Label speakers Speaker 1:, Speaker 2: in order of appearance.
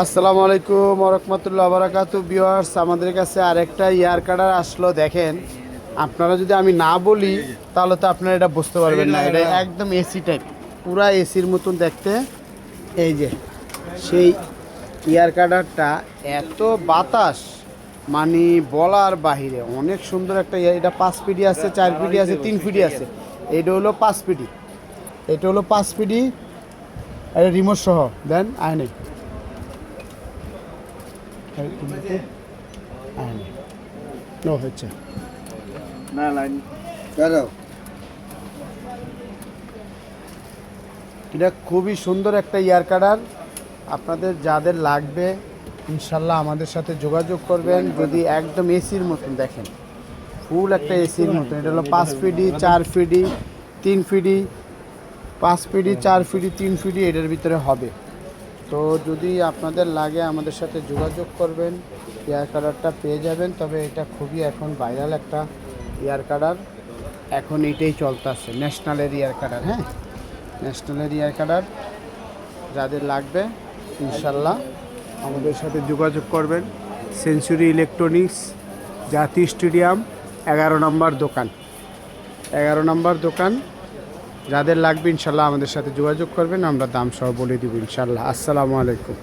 Speaker 1: আসসালামু আলাইকুম ওয়া বারাকাতুহু ভিউয়ার্স, আমাদের কাছে আরেকটা ইয়ার কাটার আসলো। দেখেন, আপনারা যদি আমি না বলি তাহলে তো আপনারা এটা বুঝতে পারবেন না। এটা একদম এসি টাইপ, পুরা এসির মতন দেখতে। এই যে সেই ইয়ার কাটারটা, এত বাতাস মানে বলার বাহিরে, অনেক সুন্দর একটা এটা 5 ফিটি আছে, 4 ফিটি আছে, 3 ফিটি আছে। এটা হলো 5 ফিটি, এটা হলো 5 ফিটি। এটা রিমোট সহ দেন আয়নে হচ্ছে
Speaker 2: না লাইন
Speaker 1: এটা খুবই সুন্দর একটা ইয়ার কাটার। আপনাদের যাদের লাগবে ইনশাল্লাহ আমাদের সাথে যোগাযোগ করবেন। যদি একদম এসির মতন দেখেন, ফুল একটা এসির মতন। এটা হলো 5 ফিটি, 4 ফিটি, 3 ফিটি, 5 ফিটি, 4 ফিটি, 3 ফিটি এটার ভিতরে হবে। তো যদি আপনাদের লাগে আমাদের সাথে যোগাযোগ করবেন, ইয়ার কাটারটা পেয়ে যাবেন। তবে এটা খুবই এখন ভাইরাল একটা ইয়ার কাটার, এখন এটাই চলতেছে ন্যাশনালের ইয়ার কাটার। হ্যাঁ, ন্যাশনালের ইয়ার কাটার যাদের লাগবে ইনশাল্লাহ আমাদের সাথে যোগাযোগ করবেন। সেঞ্চুরি ইলেকট্রনিক্স, জাতীয় স্টেডিয়াম, 11 নম্বর দোকান, 11 নম্বর দোকান। যাদের লাগবে ইনশাল্লাহ আমাদের সাথে যোগাযোগ করবেন, আমরা দাম সহ বলে দিব ইনশাল্লাহ। আসসালামু আলাইকুম।